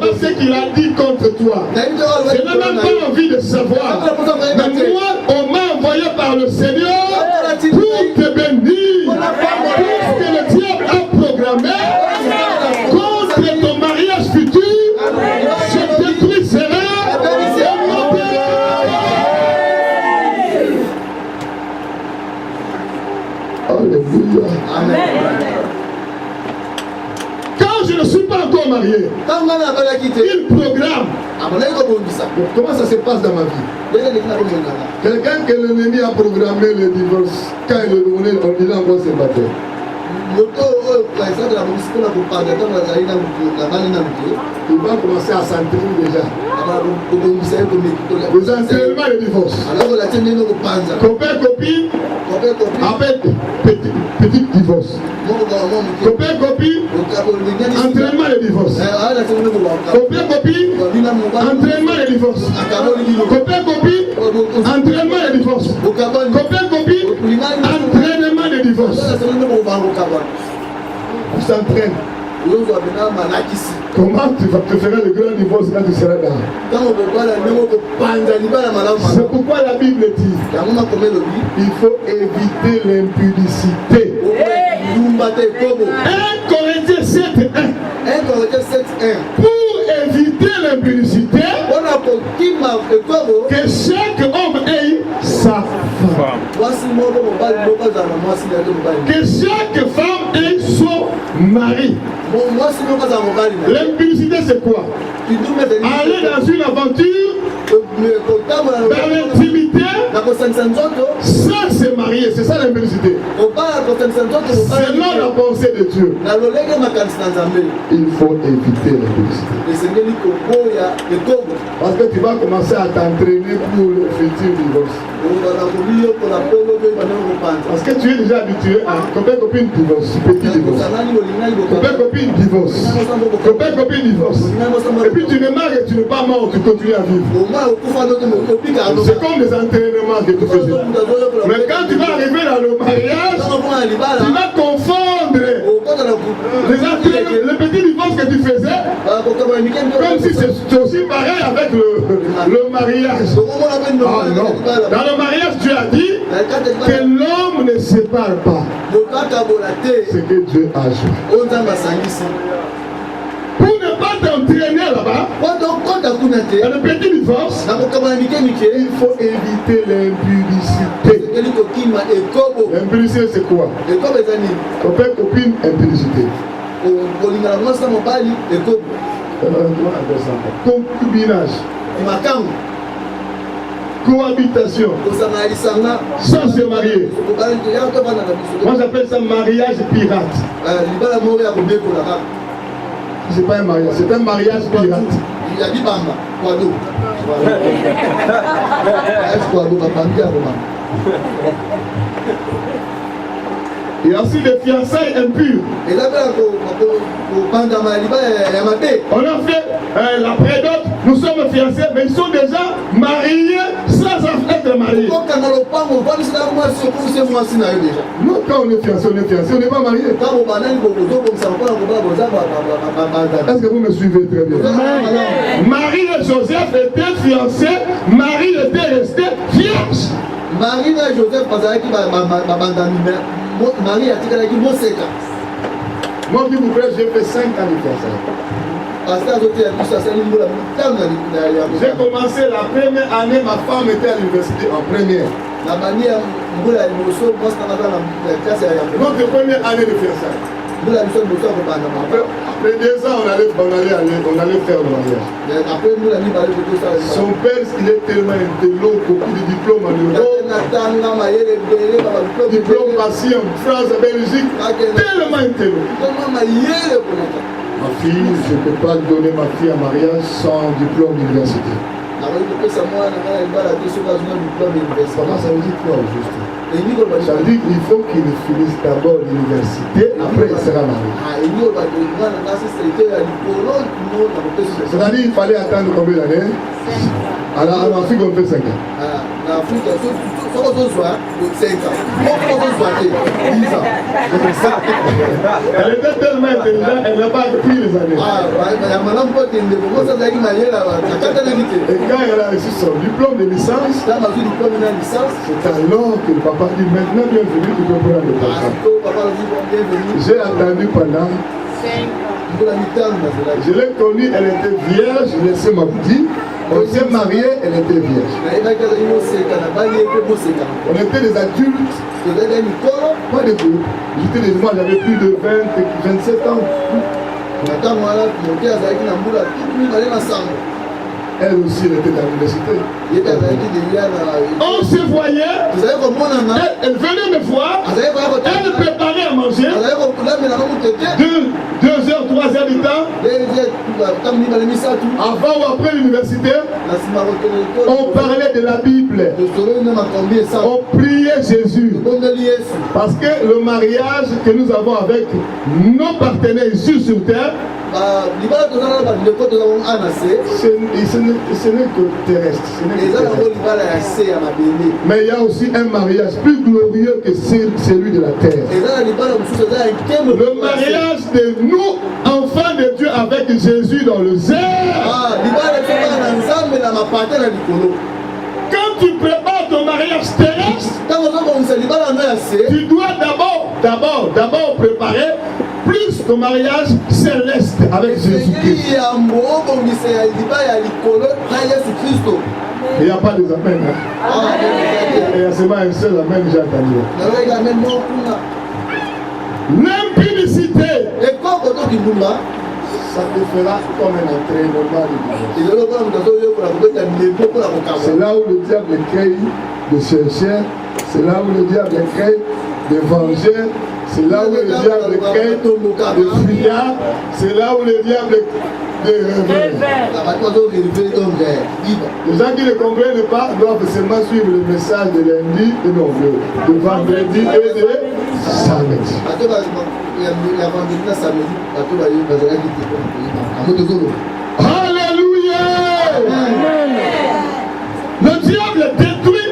pas ce qu'il a dit contre toi. Je n'ai même pas envie de savoir. Mais moi, on m'a envoyé par le Seigneur pour te bénir. Pour ce que le diable a programmé contre ton mariage futur, je détruirai. Alléluia. Amen. Quand je ne suis pas encore marié, il programme. Comment ça se passe dans ma vie? Quelqu'un que l'ennemi a programmé le divorce, quand il est encore célibataire. Il va commencer à s'entraîner déjà. Les entraînements de divorce. Copain, copine, avec petit divorce. Copain, copine, entraînement de divorce. Copain, copine, entraînement de divorce. Copain, copine, entraînement de divorce. Copain, copine, entraînement de divorce. Tu s'entraînes. Comment tu vas te faire le grand divorce quand tu seras là? C'est pourquoi la Bible dit il faut éviter l'impudicité. 1 Corinthiens 7:1. Pour éviter l'impudicité, que chaque homme ait sa femme. Que chaque femme ait son mari. L'impudicité, c'est quoi? Aller dans une aventure, dans l'intimité, sans se marier. C'est ça l'impudicité. Selon la pensée de Dieu, il faut éviter l'impudicité. Parce que tu vas commencer à t'entraîner pour le futur divorce. Parce que tu es déjà habitué à copain, copine, divorce, petit divorce. Copain, copine, divorce. Copain, copine, divorce. Et puis tu ne marres et tu n'es pas mort, tu continues à vivre. C'est comme des entraînements que tu faisais. Mais quand tu vas arriver dans le mariage, tu vas confondre le petit divorce que tu faisais, comme si c'est aussi pareil avec le mariage. Ah non. Dans le mariage, Dieu a dit que l'homme ne sépare pas ce que Dieu a joué. Pour ne pas t'entraîner là-bas, dans le petit divorce, il faut éviter l'impudicité. L'impudicité, c'est quoi? Copain, copine, impudicité. Concubinage. Cohabitation. Sans se marier. Moi j'appelle ça mariage pirate. C'est pas un mariage, c'est un mariage pirate. Il y a aussi des fiançailles impures. On a fait la prédote, nous sommes fiancés, mais ils sont déjà mariés sans être mariés. Non, quand on est fiancé, on n'est pas marié. Est-ce que vous me suivez très bien? Marie et Joseph étaient fiancés, Marie était restée fiancée. Marie et Joseph, Marie a dit qu'il moi qui vous plaît, j'ai fait 5 ans de fiançailles. J'ai commencé la première année, ma femme était à l'université en première. Notre première année de fiançailles. Après 2 ans, on allait faire le mariage. Son père, il est tellement intello, beaucoup de diplômes en Europe, diplôme passé en France, en Belgique, tellement intello. Ma fille, je ne peux pas donner ma fille en mariage sans diplôme d'université. Comment ça veut dire quoi, juste? Ça veut dire qu'il faut qu'il finisse d'abord l'université, après il sera marié. C'est-à-dire qu'il fallait attendre combien d'années? Alors, ma fille, on fait 5 ans. Elle était tellement intelligente, elle n'a pas pris les années. Et quand elle a reçu son diplôme de licence, c'est alors que le papa dit maintenant bienvenue, tu peux prendre le papa. J'ai attendu pendant 5 ans. Je l'ai connue, elle était vierge, je l'ai dit. On s'est marié, elle était vierge. On était des adultes, pas de groupe. Moi j'avais plus de 27 ans. Elle aussi, elle était à l'université. On se voyait, elle venait me voir, elle préparait à manger, 2 heures, 3 heures du temps, avant ou après l'université, on parlait de la Bible, on priait Jésus, parce que le mariage que nous avons avec nos partenaires ici sur terre, ce n'est que terrestre. Mais il y a aussi un mariage plus glorieux que celui de la terre. Le mariage de nous, enfants de Dieu, avec Jésus dans le zèle. Quand tu prépares ton mariage terrestre, tu dois d'abord préparer plus ton mariage céleste avec Jésus-Christ. Il n'y a pas de amen. Hein? Il y a seulement un seul amen, j'ai entendu. L'impudicité, ça te fera comme un entrée normal. C'est là où le diable crée de chercher, c'est là où le diable crée de venger, c'est là où le diable crée de fuyard, c'est là où le diable de les gens qui ne comprennent pas doivent seulement suivre le message de lundi, de vendredi et de samedi. Alléluia! Le diable détruit,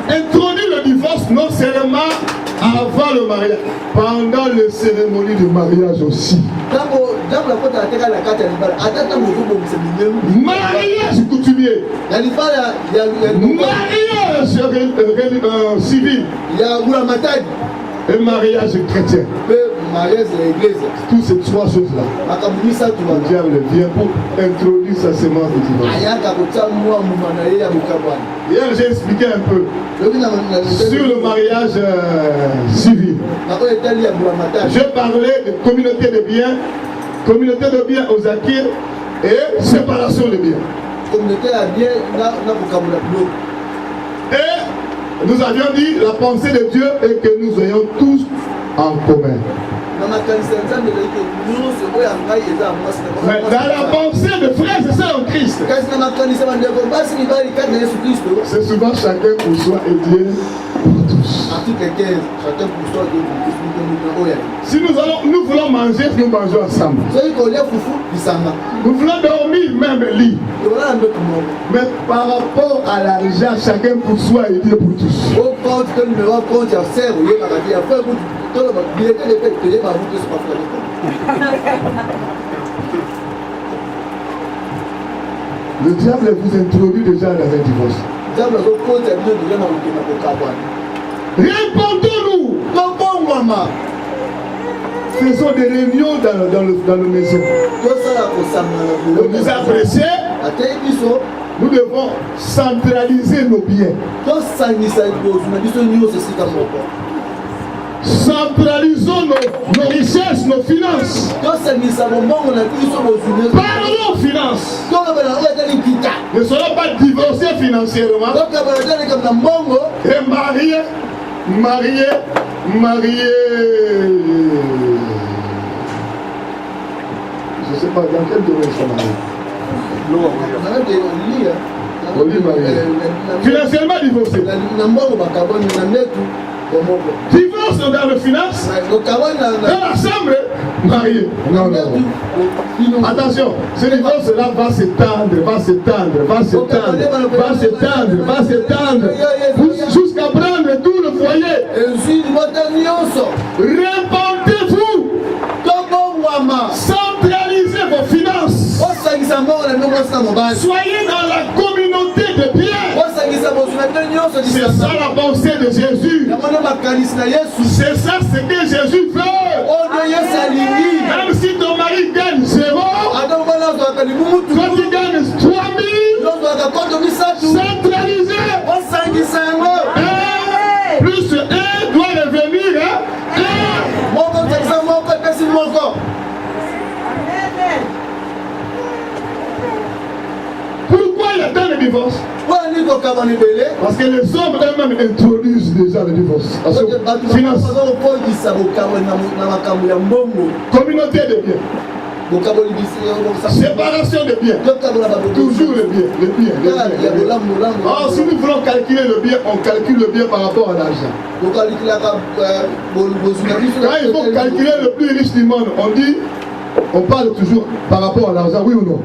introduit le divorce non seulement avant le mariage, pendant les cérémonies de mariage aussi. Mariage coutumier, mariage civil, et mariage chrétien. Toutes ces 3 choses-là, le diable vient pour introduire sa semence de divorce. Hier, j'ai expliqué un peu sur le mariage civil. Je parlais de communauté de biens aux acquis et séparation de biens. Et nous avions dit la pensée de Dieu est que nous ayons tous en commun. Mais dans la pensée de frères et sœurs en Christ, c'est souvent chacun pour soi et Dieu pour tous. Si nous voulons manger, nous mangeons ensemble. Nous voulons dormir, même lit. Mais par rapport à l'argent, chacun pour soi et Dieu pour tous. Le diable vous introduit déjà dans un divorce. Répondons-nous. Faisons des réunions dans le maison. Nous nous apprécions. Nous devons centraliser nos biens. Centralisons nos richesses, nos finances. Parlons finances. Ne soyons pas divorcés financièrement. Et mariés. Je ne sais pas dans quel domaine ils sont mariés. Financièrement divorcés. Divorce dans le finance, dans la chambre, marié. Non, non. Attention, ce divorce-là va s'étendre, va s'étendre, va s'étendre, va s'étendre, va s'étendre, jusqu'à prendre tout le foyer. Répandez-vous. Centralisez vos finances. Soyez dans la communauté de bien. C'est ça la pensée de Jésus. C'est ça ce que Jésus veut. Même si ton mari gagne 0, quand tu gagnes 3000, centralisé. Plus 1 doit revenir. Pourquoi il y a tant de divorces? Parce que les hommes eux-mêmes introduisent déjà le divorce. Finance. Communauté de biens. Séparation de biens. Toujours le bien. Alors, si nous voulons calculer le bien, on calcule le bien par rapport à l'argent. Quand il faut calculer le plus riche du monde, on parle toujours par rapport à l'argent, oui ou non?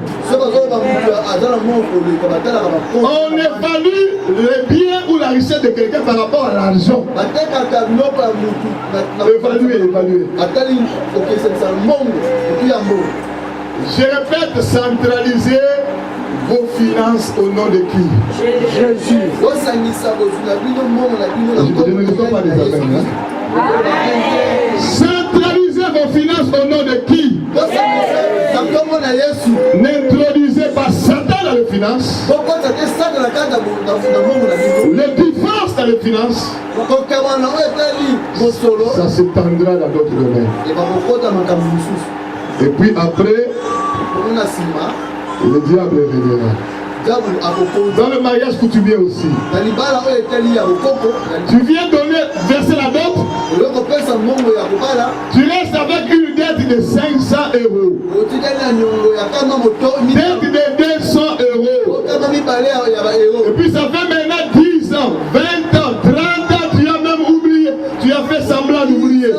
On évalue le bien ou la richesse de quelqu'un par rapport à l'argent. Évaluer. Je répète, centraliser vos finances au nom de qui? Jésus. Je ne dis pas des affaires. Centralisez vos finances au nom de qui? N'introduisez pas Satan dans les finances. Le divorce dans les finances. Ça s'étendra dans d'autres domaines. Et puis après, le diable reviendra. Dans le mariage coutumier aussi. Tu viens verser la dot. Tu restes avec une dette de 500 euros. Dette de 200 euros. Et puis ça fait maintenant 10 ans, 20 ans, 30 ans, tu as même oublié. Tu as fait semblant d'oublier.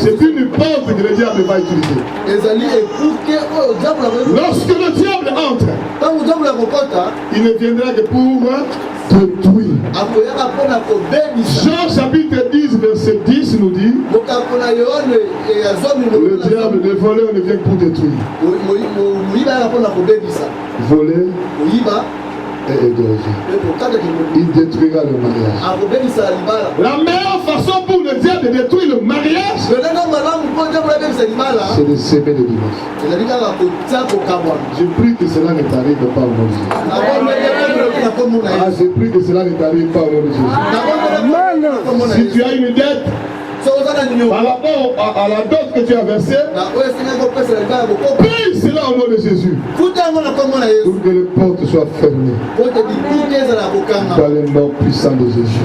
C'est une porte que le diable va utiliser. Lorsque le diable entre, il ne viendra que pour détruire. Jean chapitre 10 verset 10 nous dit, le diable, le voleur ne vient que pour détruire. Voler et égorger. Il détruira le mariage. La meilleure façon pour le diable de détruire le mariage, c'est de s'aimer le divorce. Je prie que cela ne t'arrive pas au nom de Jésus. Je prie que cela ne t'arrive pas au nom de Jésus. Si tu as une dette, par rapport à la dot que tu as versée, paye cela au nom de Jésus. Pour que les portes soient fermées. Dans le nom puissant de Jésus.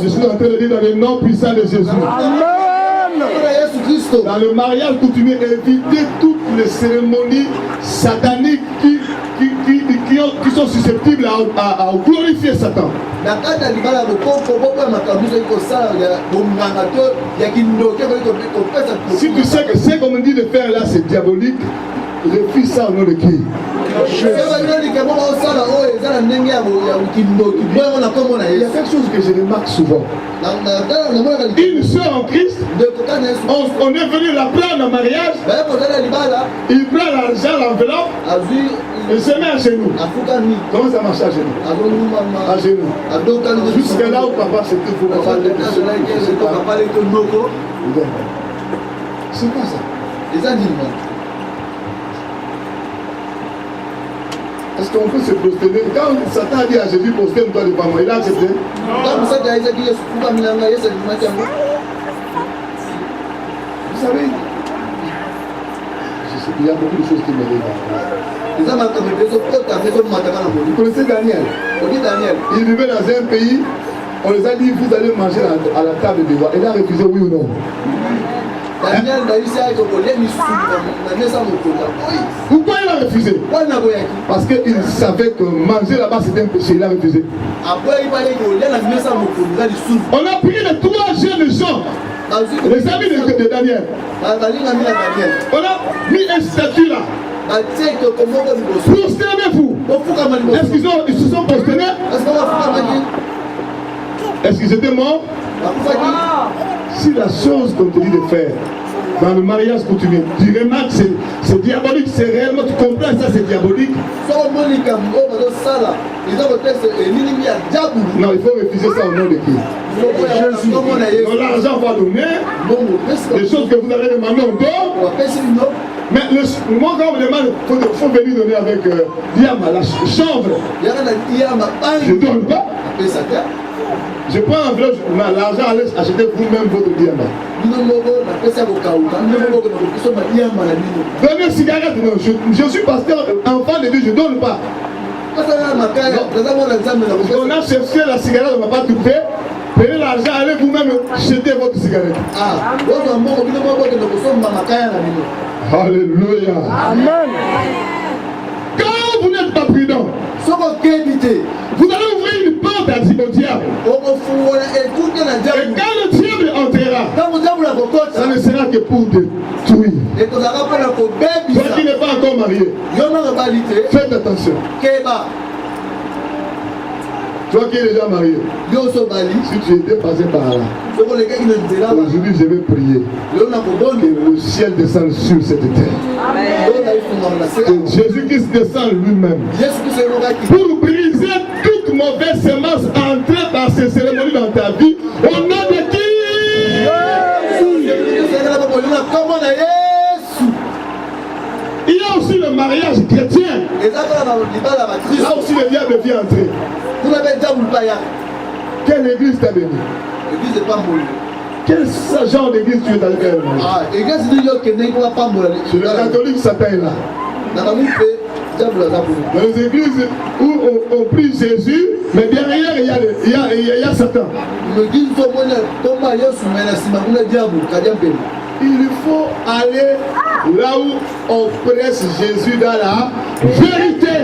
Je suis en train de dire dans le nom puissant de Jésus. Dans le mariage coutumier, éviter toutes les cérémonies sataniques qui sont susceptibles à glorifier Satan. Si tu sais que ce qu'on me dit de faire là c'est diabolique, refuse ça au nom de qui? Il y a quelque chose que je remarque souvent. Une soeur en Christ, on est venu la prendre en mariage, il prend l'argent, l'enveloppe, il se met à genoux. Comment ça marche à genoux? À genoux. Jusqu'à là où papa c'était pour papa. C'est quoi ça? Est-ce qu'on peut se prosterner? Quand Satan a dit à Jésus, prosterne-toi devant moi, il a accepté? Vous savez, il y a beaucoup de choses qui m'arrivent. Vous connaissez Daniel? Il vivait dans un pays, on les a dit, vous allez manger à la table des rois. Il a refusé, oui ou non? Pourquoi il a refusé? Parce qu'il savait que manger là-bas c'était un péché, il a refusé. On a pris les 3 jeunes gens, les amis de Daniel. On a mis un statut là. Prosternez-vous. Est-ce qu'ils se sont prosternés? Est-ce qu'ils étaient morts? Si la chose qu'on te dit de faire dans le mariage coutumier, tu remarques c'est diabolique, c'est réellement, tu comprends ça, c'est diabolique. Non, il faut refuser ça au nom de qui? Jésus. Donc l'argent va donner, les choses que vous avez demandées on donne. Mais moi quand on me demande, il faut venir donner avec Diama, la chambre. Je ne donne pas. Je prends un bloc, l'argent, allez acheter vous-même votre diamant. Donnez une cigarette, non, je suis pasteur, enfant de Dieu, je ne donne pas. On a cherché la cigarette, on ne va pas trouver. Prenez l'argent, allez vous-même jeter votre cigarette. Alléluia. Amen. Quand vous n'êtes pas prudent, vous allez ouvrir une porte au diable. Et quand le diable entrera, ça ne sera que pour détruire. Toi qui n'es pas encore marié, faites attention. Toi qui es déjà marié, si tu étais passé par là, aujourd'hui je vais prier que le ciel descende sur cette terre. Que Jésus-Christ descend lui-même pour briser toute mauvaise semence entrée par ces cérémonies dans ta vie. Au nom de qui? Il y a aussi le mariage chrétien. Là aussi le diable vient entrer. Quelle église t'as béni? L'église de Pambola. Quel genre d'église tu es allé faire? C'est le catholique Satan est là. Dans les églises où on prie Jésus, mais derrière il y a Satan. Il faut aller là où on presse Jésus dans la vérité.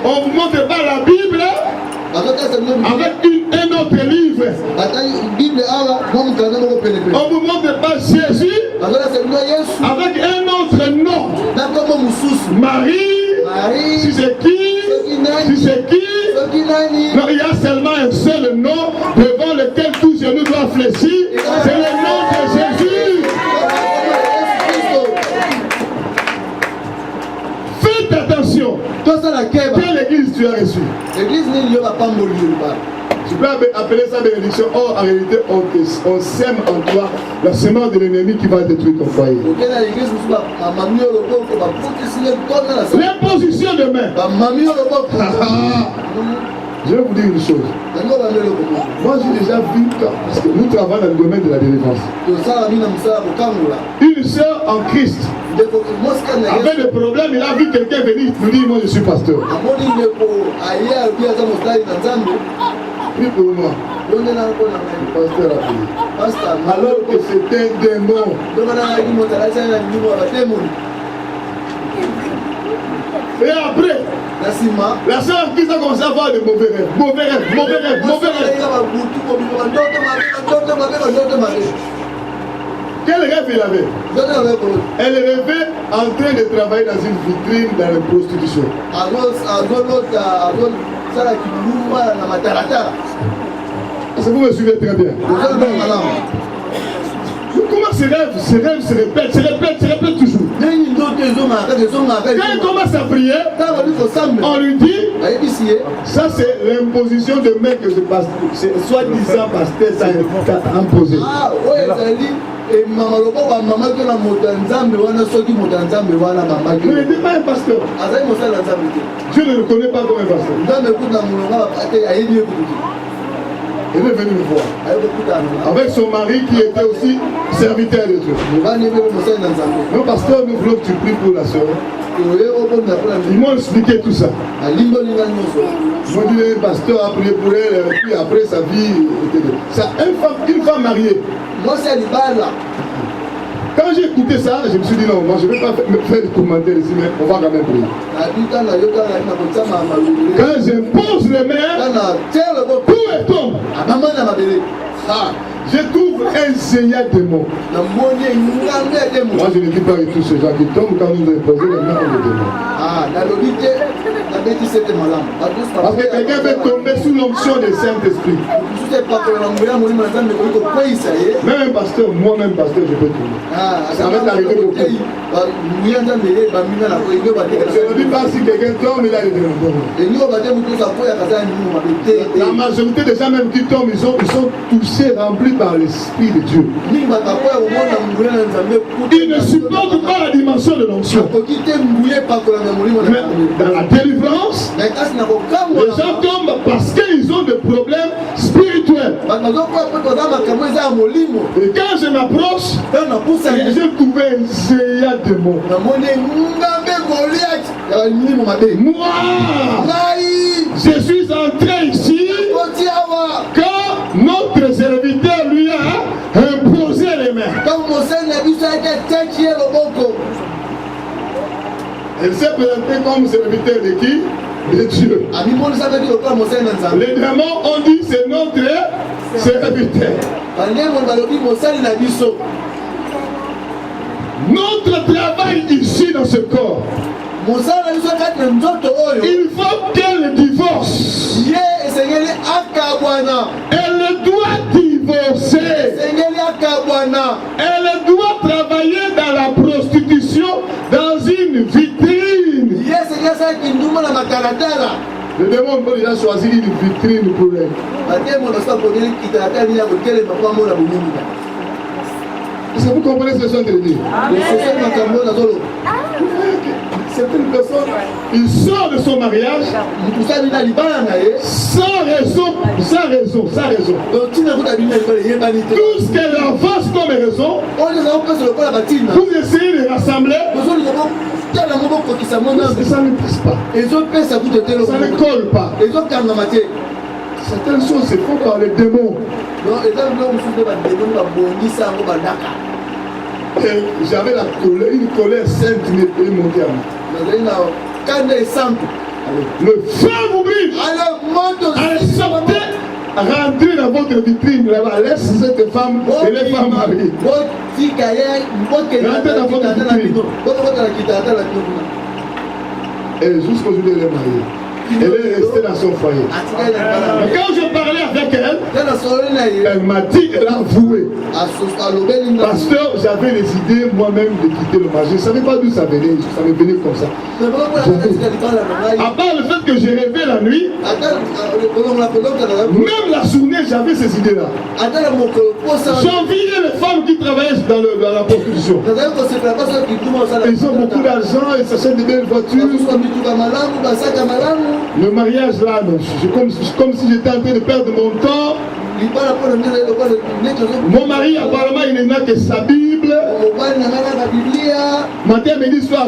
On vous montre pas la Bible avec un autre livre. On vous montre pas Jésus avec un autre nom. Marie, si c'est qui? Si c'est qui? Non, il y a seulement un seul nom devant lequel tout genou doit fléchir. C'est le nom de Jésus. Faites attention. Quelle église tu as reçue? Tu peux appeler ça bénédiction. Or, en réalité, on sème en toi la semence de l'ennemi qui va détruire ton foyer. L'imposition de main. Je vais vous dire une chose. Moi, j'ai déjà vu, parce que nous travaillons dans le domaine de la délivrance. Une sœur en Christ avait des problèmes, il a vu quelqu'un venir, il dit, moi je suis pasteur. Prie pour moi. Le pasteur a prié. Alors que c'était un démon. Et après, la sœur qui a commencé à avoir de mauvais rêves. Mauvais rêves. Quel rêve il avait? Elle rêvait en train de travailler dans une vitrine dans la prostitution. Est-ce que vous me suivez très bien? Comment ces rêves se répètent toujours. Quand il commence à prier, on lui dit, ça c'est l'imposition de main que c'est soi-disant pasteur ça a imposé. Et maman le papa maman que la motanzambe wana soki motanzambe wana maman que. Mais il n'est pas un pasteur. Dieu ne le connaît pas comme un pasteur. Elle est venue me voir. Avec son mari qui était aussi serviteur de Dieu. Non, pasteur, nous voulons que tu pries pour la soeur. Ils m'ont expliqué tout ça. Ils m'ont dit, le pasteur a prié pour elle, et puis après sa vie. Ça, une femme mariée. Quand j'ai écouté ça, je me suis dit non, moi je ne vais pas faire de commentaires ici, mais on va quand même prier. Quand j'impose les mains, tout est tombe. Je trouve un Seigneur démon. Moi je ne dis pas que tous ces gens qui tombent quand nous imposons les mains comme des démons. Parce que quelqu'un peut tomber sous l'onction du Saint-Esprit. Même un pasteur, moi-même pasteur, je peux tomber. Ça va t'arriver beaucoup. Je ne dis pas si quelqu'un tombe, il a des démons. La majorité des gens même qui tombent, ils sont touchés, remplis par l'Esprit de Dieu. Ils ne supportent pas la dimension de l'onction. Dans la délivrance, les gens tombent parce qu'ils ont des problèmes spirituels. Et quand je m'approche, j'ai trouvé un Seigneur démon. Moi, je suis entré ici quand notre serviteur lui a imposé les mains. Elle s'est présentée comme serviteur de qui? De Dieu. Les démons ont dit c'est notre serviteur. Notre travail ici dans ce corps, il faut qu'elle divorce. Elle doit divorcer. Elle doit travailler dans la prostitution, dans une vitrine. Le démon peut déjà choisir une vitrine pour elle. Est-ce que vous comprenez ce que je suis en train de dire? C'est une personne, il sort de son mariage sans raison. Tout ce qu'elle avance comme raison, vous essayez de rassembler, ça ne passe pas. Ça ne colle pas. Certaines choses se font par les démons. J'avais une colère sainte qui me peut monter à moi. Le feu vous brille. Allez, sortez, rentrez dans votre vitrine là-bas. Laisse cette femme et les femmes mariées. Rentrez dans votre vitrine. Et jusqu'au jour où elle est mariée. Elle est restée dans son foyer. Mais quand je parlais avec elle m'a dit, elle a avoué. Pasteur, j'avais décidé moi-même de quitter le mariage. Je ne savais pas d'où ça venait. Ça me venait comme ça. À part le fait que j'ai rêvé la nuit, même la journée, j'avais ces idées-là. J'enviais les femmes qui travaillaient dans la prostitution. Ils ont beaucoup d'argent, ils s'achètent des belles voitures. Le mariage là, c'est comme si j'étais en train de perdre mon temps. Mon mari apparemment il n'a que sa Bible. Matin, midi, soir,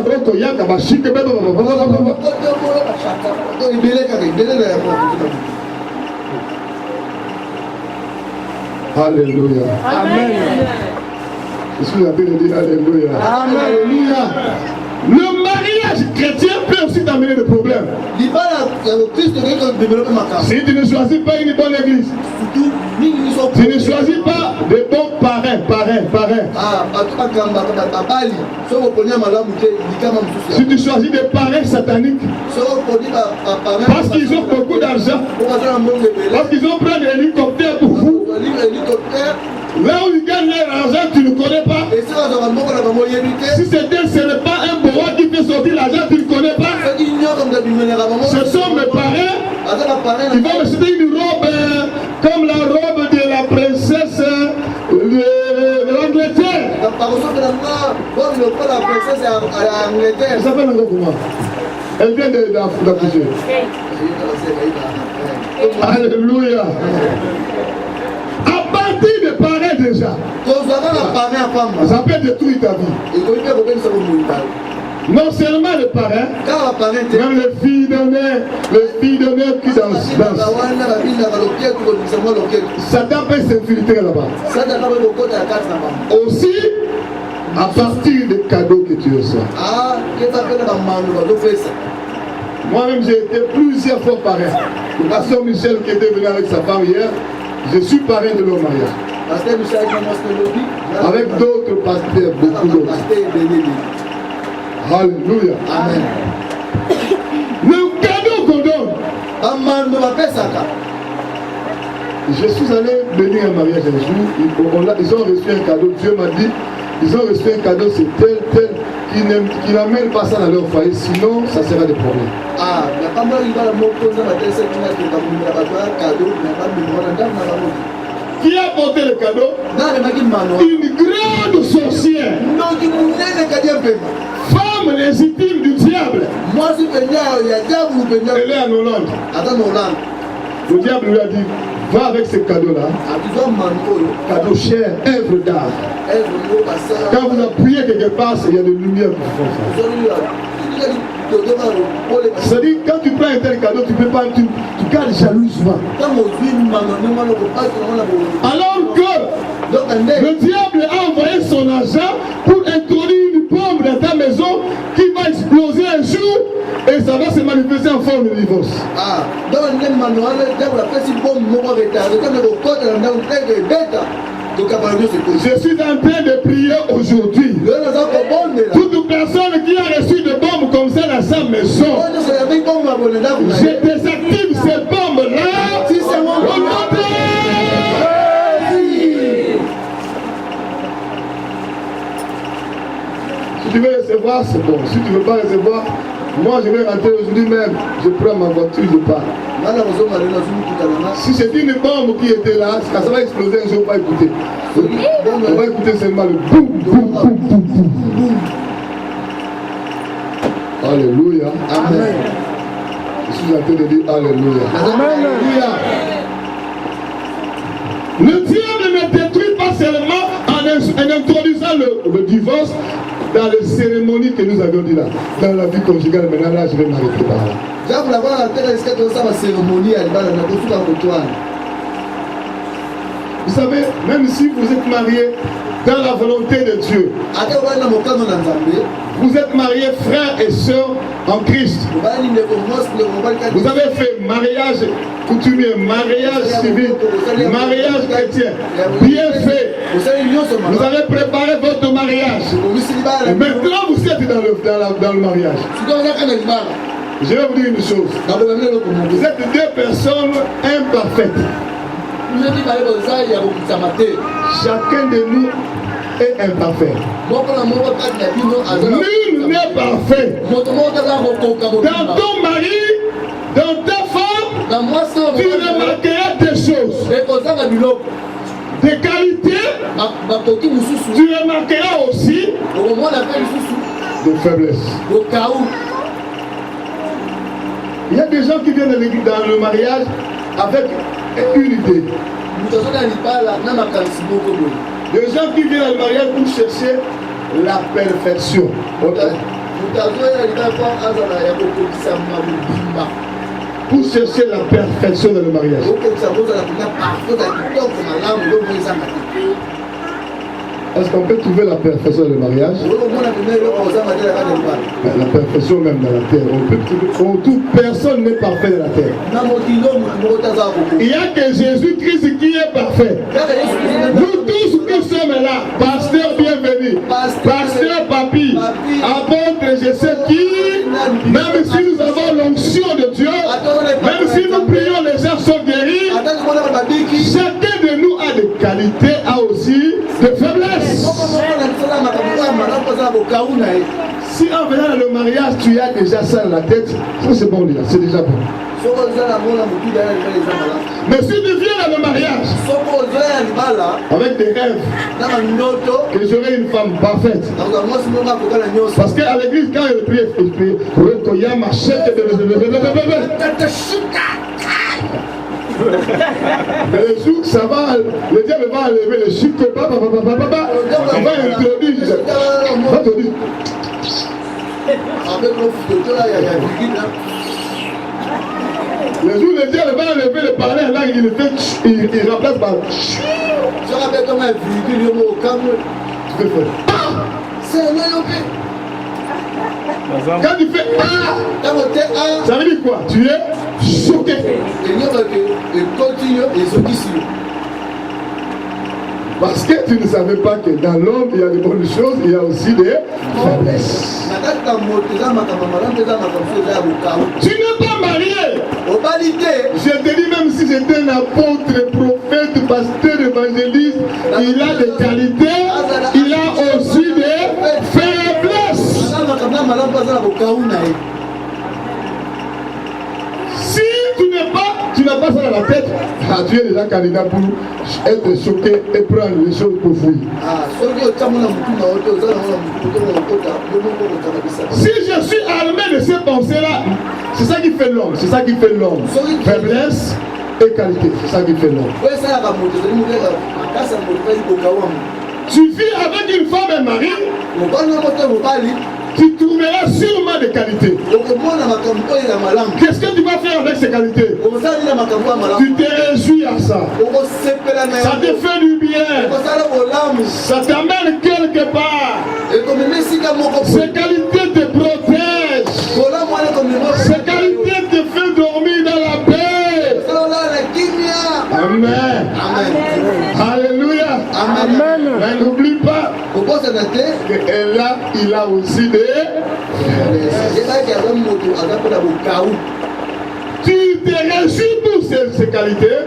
Alléluia. Amen. Je suis en train de dire Alléluia. Alléluia. Le mariage chrétien peut aussi t'amener des problèmes. Si tu ne choisis pas une bonne église, tu ne choisis pas de bons parrains. Si tu choisis des parrains sataniques, parce qu'ils ont beaucoup d'argent, parce qu'ils ont plein d'hélicoptères pour vous, là où ils gagnent leur argent, tu ne connais pas. Si ce n'est pas un bois qui fait sortir l'argent, tu ne connais pas. Ce sont mes parents. Ils vont me citer une robe comme la robe de la princesse de l'Angleterre. Elle s'appelle comment? Elle vient d'accoucher. Alléluia. À partir de parrain déjà, ça peut détruire ta vie. Non seulement le parrain, même les filles d'honneur qui dansent. Satan peut s'infiltrer là-bas. Aussi, à partir des cadeaux que tu reçois. Moi-même, j'ai été plusieurs fois parrain. Le pasteur Michel qui était venu avec sa femme hier, je suis parrain de leur mariage. Avec d'autres pasteurs, beaucoup d'autres. Alléluia. Amen. Le cadeau qu'on donne. Je suis allé bénir un mariage un jour. Ils ont reçu un cadeau. Dieu m'a dit, ils ont reçu un cadeau, c'est tel, qui n'amènent pas ça dans leur foyer, sinon ça sera des problèmes. Qui a porté le cadeau? Une grande sorcière. Femme légitime du diable. Elle est en Hollande. Le diable lui a dit, va avec ce cadeau-là. Cadeau cher, œuvre d'art. Quand vous appuyez quelque part, il y a de lumière qui font ça. C'est-à-dire, quand tu prends un tel cadeau, tu peux pas, tu gardes jaloux souvent. Alors que le diable a envoyé son agent pour introduire une bombe dans ta maison qui va exploser un jour et ça va se manifester en forme de divorce. Je suis en train de prier aujourd'hui. Toute personne qui a reçu des bombes comme ça dans sa maison, je désactive ces bombes-là. Si tu veux recevoir, c'est bon. Si tu ne veux pas recevoir, moi je vais rentrer aujourd'hui même. Je prends ma voiture, je pars. Si c'est une bombe qui était là, quand ça va exploser un jour, on va écouter. On va écouter seulement le boum, boum, boum, boum, boum, boum. Alléluia. Amen. Je suis en train de dire Alléluia. Alléluia. Le diable ne détruit pas seulement en introduisant le divorce dans les cérémonies que nous avions dit là. Dans la vie conjugale, maintenant là, je vais m'arrêter par là. Vous savez, même si vous êtes mariés dans la volonté de Dieu, vous êtes mariés frères et sœurs en Christ. Vous avez fait mariage coutumier, mariage civil, mariage chrétien, bien fait. Vous avez préparé votre mariage. Et maintenant vous êtes dans le mariage. Je vais vous dire une chose. Vous êtes deux personnes imparfaites. Chacun de nous est imparfait. Nul n'est parfait. Dans ton mari, dans ta femme, tu remarqueras des choses. Des qualités, tu remarqueras aussi des faiblesses. Il y a des gens qui viennent dans le mariage avec une idée. Des gens qui viennent au mariage pour chercher la perfection. Pour chercher la perfection dans le mariage. Est-ce qu'on peut trouver la perfection dans le mariage? La perfection même dans la terre. On trouve personne n'est parfait dans la terre. Il n'y a que Jésus-Christ qui est parfait. Nous tous qui sommes là, pasteur bienvenu, pasteur papi, apôtre je sais qui, même si nous avons l'onction de Dieu, même si nous prions les gens sont guéris, chacun de nous a des qualités, a aussi des faiblesses. Si en venant dans le mariage, tu as déjà ça dans la tête, ça c'est bon, c'est déjà bon. Mais si tu viens dans le mariage avec des rêves que j'aurai une femme parfaite, parce qu'à l'église quand elle prie, Mais le jour ça va, le diable va enlever le chiffre, il va introduire. Va te dire. Avec le photo là, il y a une virgule là. Le jour le diable va enlever le parler là, il remplace par. Je rappelle comment une virgule au câble. Tu peux faire. C'est un éloqué. Quand tu fais A, ça veut dire quoi? Tu es choqué. Et continue les auditions. Parce que tu ne savais pas que dans l'homme il y a de bonnes choses, il y a aussi des faiblesses. Tu n'es pas marié. Je te dis, même si j'étais un apôtre, prophète, pasteur, évangéliste, il a des qualités, il a aussi des faiblesses. Si tu n'as pas ça dans la tête, tu es déjà candidat pour être choqué et prendre les choses pour fouiller. Si je suis armé de ces pensées-là, c'est ça qui fait l'homme. C'est ça qui fait l'homme. Faiblesse et qualité. C'est ça qui fait l'homme. Tu vis avec une femme et un mari, tu trouveras sûrement des qualités. Qu'est-ce que tu vas faire avec ces qualités? Tu te réjouis à ça. Ça te fait du bien. Ça t'amène quelque part. Ces qualités te protègent. Ces qualités te font dormir dans la paix. Amen. Alléluia. Amen. Mais n'oublie pas que là, il a aussi des... Tu te réjouis pour ces qualités.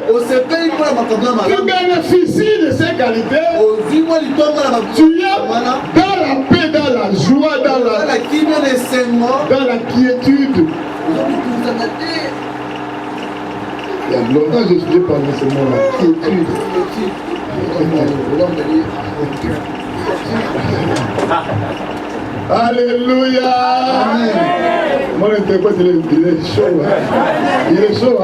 Tu bénéficies de ces qualités. Tu es dans la paix, dans la joie, dans la quiétude. Il y a longtemps que je suis parlé de ce mot-là. Quiétude. Alléluia. Mon interprète, il est chaud. Il est chaud.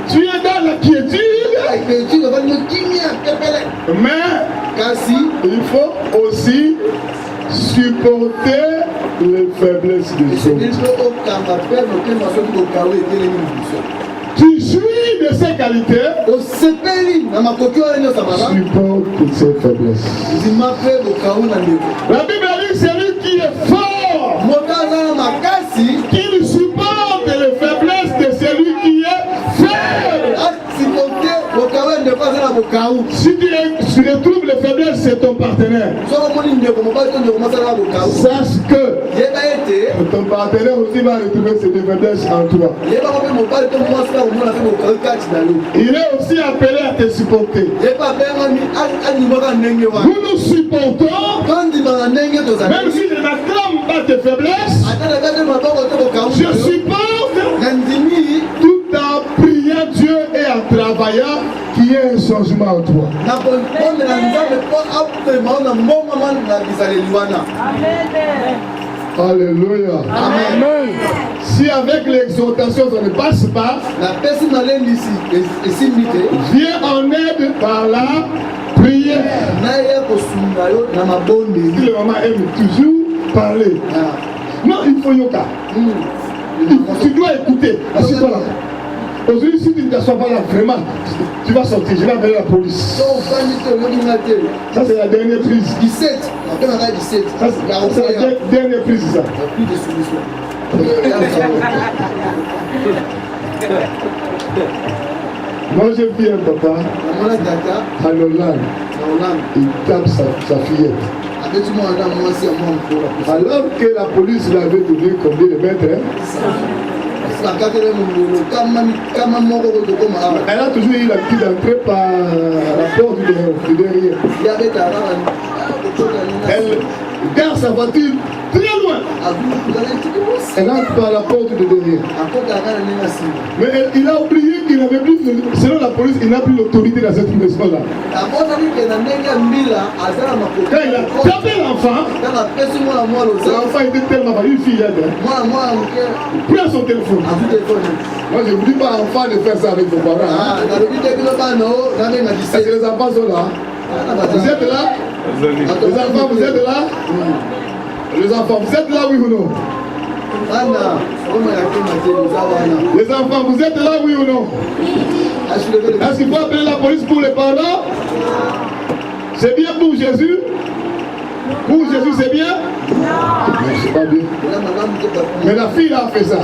Tu es dans la quiétude. Mais il faut aussi supporter les faiblesses des autres. Tu jouis de ses qualités. Supporte ses faiblesses. La Bible dit celui qui est fort, qu'il supporte les faiblesses de celui qui est faible. Si tu retrouves les faiblesses, c'est ton partenaire. Sache que ton partenaire aussi va retrouver ses faiblesses en toi. Il est aussi appelé à te supporter. Nous nous supportons, même si je n'acclame pas tes faiblesses, je supporte tout en priant Dieu et en travaillant qu'il y ait un changement en toi. Alléluia. Amen. Si avec l'exhortation ça ne passe pas, viens en aide par la prière. Si le maman aime toujours parler, non, il faut yoga. Tu dois écouter. Assieds-toi là. Aujourd'hui, si tu ne t'assois pas là, vraiment, tu vas sortir. Je vais appeler la police. Ça, c'est la dernière prise. 17. Ça, c'est la dernière prise, ça. Moi, j'ai vu un papa à Hollande. Il tape sa fillette. Alors que la police l'avait donné combien de mètres? Elle a toujours eu l'habitude d'entrer par la porte du derrière. Dans sa voiture très loin. Elle entre par la porte de derrière. Mais il a oublié qu'il n'avait plus, selon la police, il n'a plus l'autorité dans cette maison-là. Quand il a tapé l'enfant, l'enfant était tellement mal, une fille, il prend son téléphone. Moi, je ne vous dis pas, enfant, de faire ça avec vos parents. Parce que les enfants sont là. Vous êtes là? Les enfants, vous êtes là? Les enfants, vous êtes là, oui ou non? Les enfants, vous êtes là, oui ou non? Est-ce qu'il faut appeler la police pour les parents? C'est bien pour Jésus? Pour Jésus, c'est bien? Non, c'est pas bien. Mais la fille a fait ça.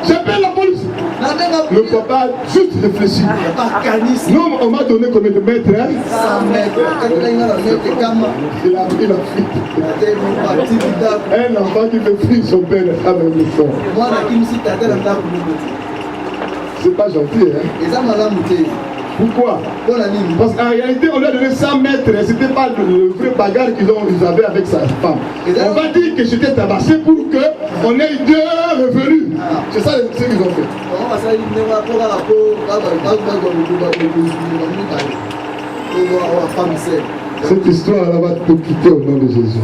J'appelle la police. Le papa juste réfléchit. Non, on m'a donné combien de mètres, hein? 100 mètres. Il a pris la fille. Un enfant qui fait fuir son père à la maison. C'est pas gentil, hein? Pourquoi? Parce qu'en réalité, on lui a donné 100 mètres. C'était pas le vrai bagarre qu'ils avaient avec sa femme. On va dire que j'étais tabassé pour qu'on ait deux revenus. C'est ça ce qu'ils ont fait. Cette histoire-là va te quitter au nom de Jésus.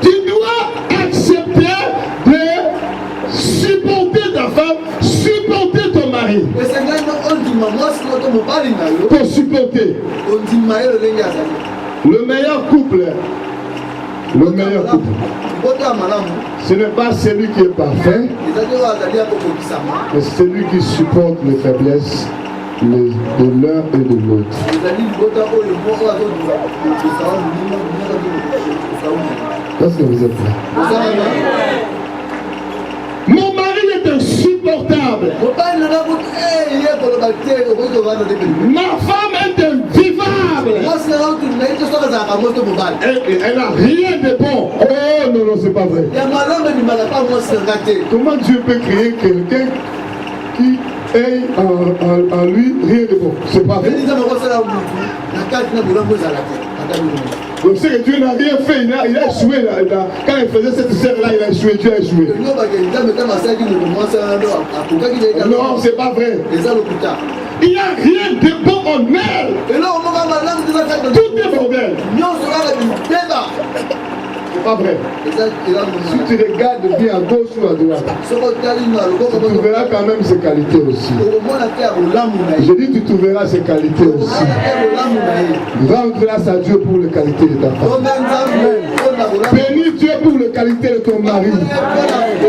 Tu dois accepter de supporter ta femme, supporter ton mari. Pour supporter. Le meilleur couple. Le meilleur couple. Ce n'est pas celui qui est parfait, mais celui qui supporte les faiblesses de l'un et de l'autre. Est-ce que vous êtes là? Mon mari est insupportable. Ma femme est invivable. Elle n'a rien de bon. Oh non, non, c'est pas vrai. Comment Dieu peut créer quelqu'un qui ait en lui rien de bon? C'est pas vrai. Donc c'est que Dieu n'a rien fait, il a échoué là. Quand il faisait cette scène-là, il a échoué, Dieu a échoué. Non, c'est pas vrai. Il n'y a rien de bon en elle. Tout est bordel. C'est pas vrai. Si tu regardes bien à gauche ou à droite, tu verras quand même ses qualités aussi. Je dis tu trouveras ses qualités aussi. Rends grâce à Dieu pour les qualités de ta femme. Bénis Dieu pour les qualités de ton mari.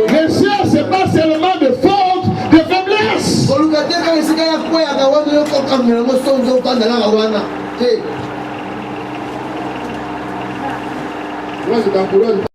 Les siens, ce n'est pas seulement de faute, de faiblesse. Moi, je t'encourage.